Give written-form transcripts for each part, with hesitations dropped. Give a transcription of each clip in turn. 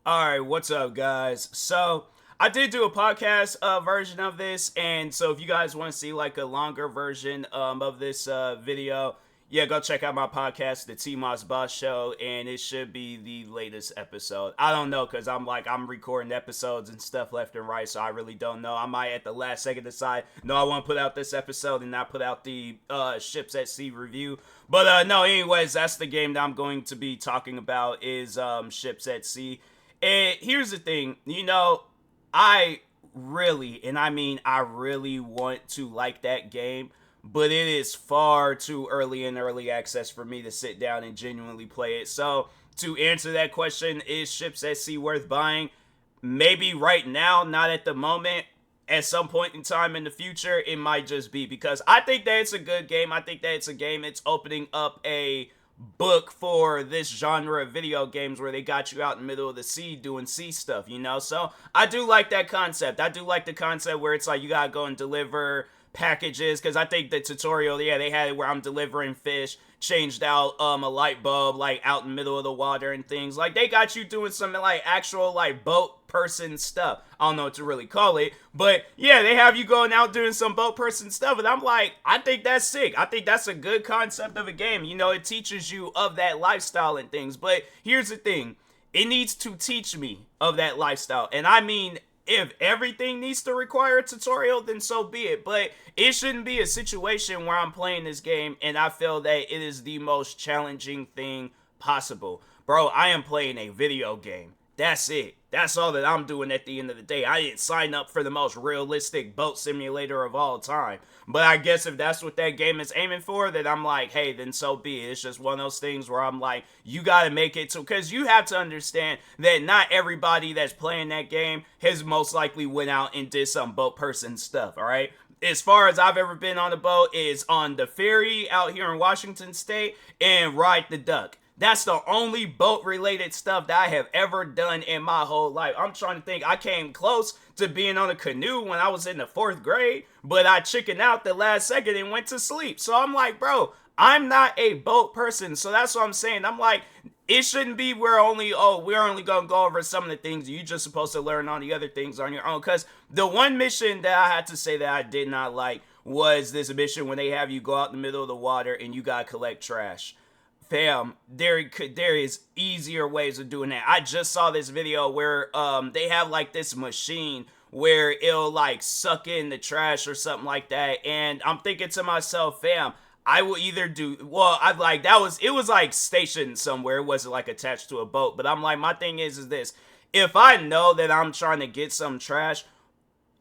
Alright, what's up, guys? So, I did do a podcast version of this, and so if you guys want to see like a longer version of this video, yeah, go check out my podcast, the TMossBoss Show, and it should be the latest episode. I don't know, because I'm recording episodes and stuff left and right, so I really don't know. I might at the last second decide, no, I want to put out this episode and not put out the Ships at Sea review. But no, anyways, that's the game that I'm going to be talking about is Ships at Sea. And here's the thing, I really, and I mean I really want to like that game, but it is far too early in early access for me to sit down and genuinely play it. So, to answer that question, is Ships at Sea worth buying? Maybe right now, not at the moment. At some point in time in the future, it might just be because I think that it's a good game. I think that it's a game that's opening up a book for this genre of video games where they got you out in the middle of the sea doing sea stuff. So I do like that concept. I do like the concept where it's like you gotta go and deliver packages, because I think the tutorial, yeah, they had it where I'm delivering fish, changed out a light bulb like out in the middle of the water and things. Like they got you doing some like actual like boat person stuff. I don't know what to really call it, but yeah, they have you going out doing some boat person stuff, and I'm like, I think that's sick. I think that's a good concept of a game. It teaches you of that lifestyle and things. But here's the thing, it needs to teach me of that lifestyle, and I mean, if everything needs to require a tutorial, then so be it. But it shouldn't be a situation where I'm playing this game and I feel that it is the most challenging thing possible. Bro, I am playing a video game. That's it. That's all that I'm doing at the end of the day. I didn't sign up for the most realistic boat simulator of all time. But I guess if that's what that game is aiming for, then I'm like, hey, then so be it. It's just one of those things where I'm like, you gotta make it to, because you have to understand that not everybody that's playing that game has most likely went out and did some boat person stuff, alright? As far as I've ever been on a boat is on the ferry out here in Washington State and ride the duck. That's the only boat-related stuff that I have ever done in my whole life. I'm trying to think. I came close to being on a canoe when I was in the 4th grade, but I chickened out the last second and went to sleep. So I'm like, bro, I'm not a boat person. So that's what I'm saying. I'm like, it shouldn't be we're only going to go over some of the things. You're just supposed to learn all the other things on your own. Because the one mission that I had to say that I did not like was this mission when they have you go out in the middle of the water and you got to collect trash. Fam, there is easier ways of doing that. I just saw this video where they have like this machine where it'll like suck in the trash or something like that, and I'm thinking to myself, fam, I will either do, well, I like that was, it was like stationed somewhere, it wasn't like attached to a boat, but I'm like, my thing is this, if I know that I'm trying to get some trash,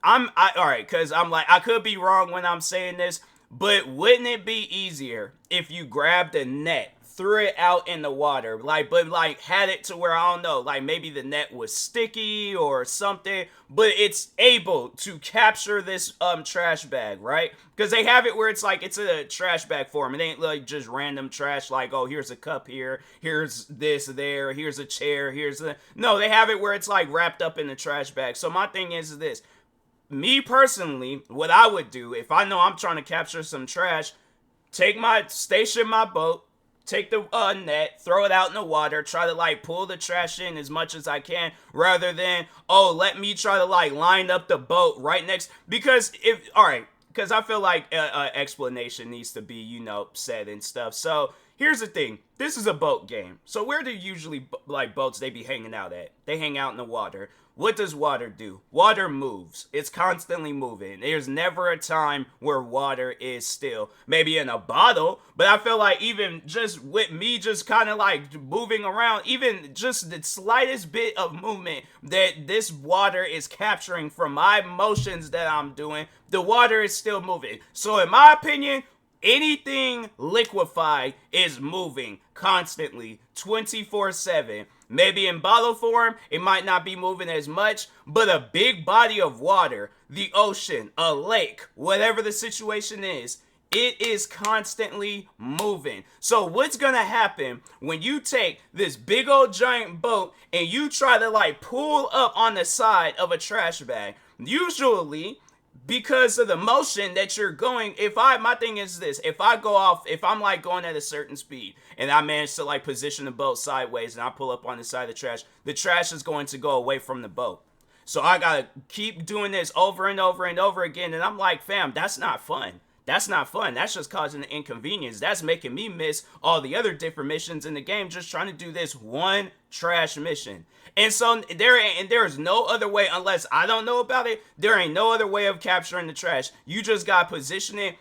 alright, because I'm like, I could be wrong when I'm saying this, but wouldn't it be easier if you grabbed a net, threw it out in the water, but had it to where, I don't know, like maybe the net was sticky or something, but it's able to capture this trash bag, right? Because they have it where it's like it's a trash bag form. It ain't like just random trash like, oh, here's a cup here, here's this there, here's a chair, here's the, no, they have it where it's like wrapped up in the trash bag. So my thing is this, me personally, what I would do if I know I'm trying to capture some trash, station my boat, take the net, throw it out in the water, try to like pull the trash in as much as I can, rather than, oh, let me try to like line up the boat right next, because because I feel like explanation needs to be, said and stuff. So here's the thing, this is a boat game, so where do usually like boats they be hanging out at? They hang out in the water. What does water do? Water moves. It's constantly moving. There's never a time where water is still. Maybe in a bottle, but I feel like even just with me just kind of like moving around, even just the slightest bit of movement that this water is capturing from my motions that I'm doing, the water is still moving. So in my opinion, anything liquefied is moving constantly, 24/7. Maybe in bottle form, it might not be moving as much, but a big body of water, the ocean, a lake, whatever the situation is, it is constantly moving. So what's gonna happen when you take this big old giant boat and you try to like pull up on the side of a trash bag? Usually, because of the motion that you're going. My thing is this, if I'm like going at a certain speed and I manage to like position the boat sideways and I pull up on the side of the trash is going to go away from the boat. So I gotta keep doing this over and over and over again. And I'm like, fam, that's not fun. That's not fun. That's just causing an inconvenience. That's making me miss all the other different missions in the game just trying to do this one trash mission. And so there is no other way, unless I don't know about it, there ain't no other way of capturing the trash. You just got to position it,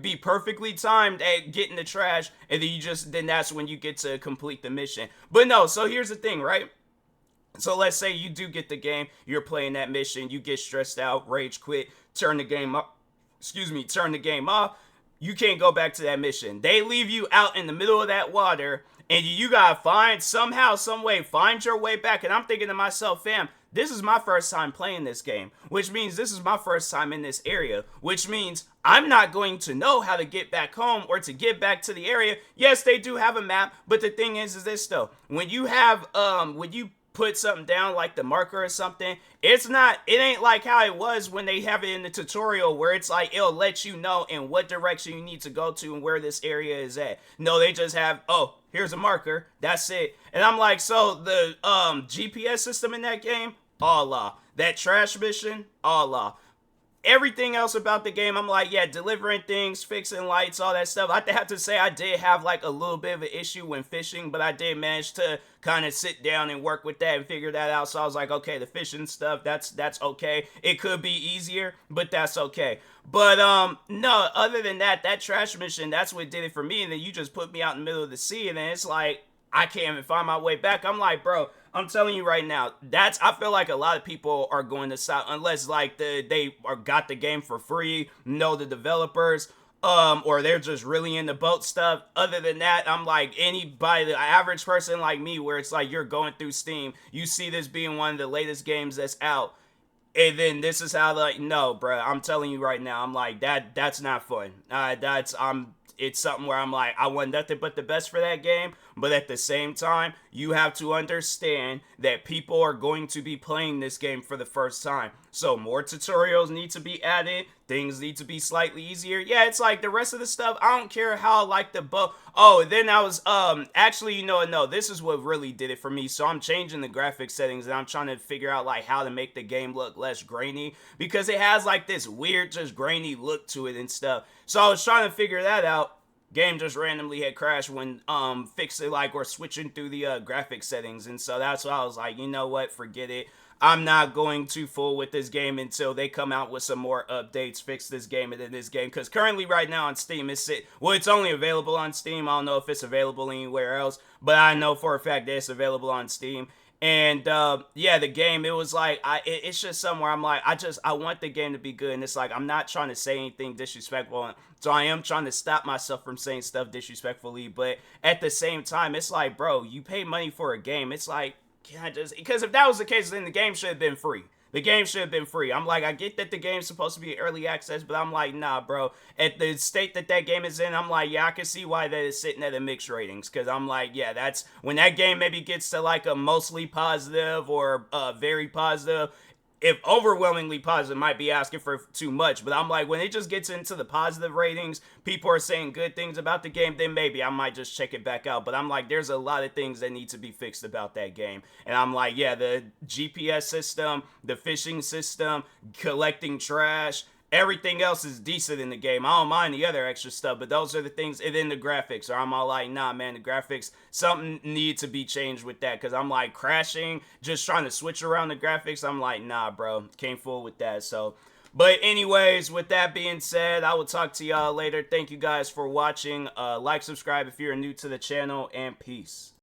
be perfectly timed at getting the trash, and then that's when you get to complete the mission. But no, so here's the thing, right? So let's say you do get the game, you're playing that mission, you get stressed out, rage quit, turn the game off. You can't go back to that mission. They leave you out in the middle of that water, and you gotta find find your way back. And I'm thinking to myself, fam, this is my first time playing this game, which means this is my first time in this area, which means I'm not going to know how to get back home or to get back to the area. Yes, they do have a map, but the thing is this though, when you put something down like the marker or something, it ain't like how it was when they have it in the tutorial where it's like it'll let you know in what direction you need to go to and where this area is at. No, they just have, oh, here's a marker, that's it. And I'm like, so the GPS system in that game, Allah. That trash mission, Allah. Everything else about the game, I'm like, yeah, delivering things, fixing lights, all that stuff. I have to say I did have like a little bit of an issue when fishing, but I did manage to kind of sit down and work with that and figure that out. So I was like, okay, the fishing stuff, that's okay. It could be easier, but that's okay. But no, other than that trash mission, that's what did it for me. And then you just put me out in the middle of the sea, and then it's like I can't even find my way back. I'm like, bro, I'm telling you right now, I feel like a lot of people are going to stop unless like they got the game for free, know the developers, or they're just really into boat stuff. Other than that, I'm like anybody, the average person like me, where it's like you're going through Steam, you see this being one of the latest games that's out, and then this is how no, bro, I'm telling you right now, I'm like that's not fun. It's something where I'm like, I want nothing but the best for that game, but at the same time, you have to understand that people are going to be playing this game for the first time. So more tutorials need to be added, things need to be slightly easier. Yeah, it's like the rest of the stuff, I don't care how like the boat. Oh, then I was, actually, no, this is what really did it for me. So I'm changing the graphic settings and I'm trying to figure out like how to make the game look less grainy, because it has like this weird, just grainy look to it and stuff. So I was trying to figure that out. Game just randomly had crashed when fixing like or switching through the graphic settings, and so that's why I was like, you know what, forget it. I'm not going to fool with this game until they come out with some more updates, fix this game, and then this game, because currently right now on Steam it's only available on Steam. I don't know if it's available anywhere else, but I know for a fact that it's available on Steam. And yeah, the game, it was like it's just somewhere I'm like, I want the game to be good, and it's like I'm not trying to say anything disrespectful, so I am trying to stop myself from saying stuff disrespectfully, but at the same time, it's like, bro, you pay money for a game. It's like, can I just, because if that was the case, then the game should have been free. The game should have been free. I'm like, I get that the game's supposed to be early access, but I'm like, nah, bro. At the state that game is in, I'm like, yeah, I can see why that is sitting at a mixed ratings. Because I'm like, yeah, that's when that game maybe gets to like a mostly positive or very positive. If overwhelmingly positive, might be asking for too much, but I'm like, when it just gets into the positive ratings, people are saying good things about the game, then maybe I might just check it back out. But I'm like, there's a lot of things that need to be fixed about that game. And I'm like, yeah, the GPS system, the fishing system, collecting trash, everything else is decent in the game. I don't mind the other extra stuff, but those are the things. And then the graphics, or I'm all like, nah, man, the graphics, something needs to be changed with that. Because I'm like crashing, just trying to switch around the graphics. I'm like, nah, bro, can't fool with that. So, but anyways, with that being said, I will talk to y'all later. Thank you guys for watching. Like, subscribe if you're new to the channel, and peace.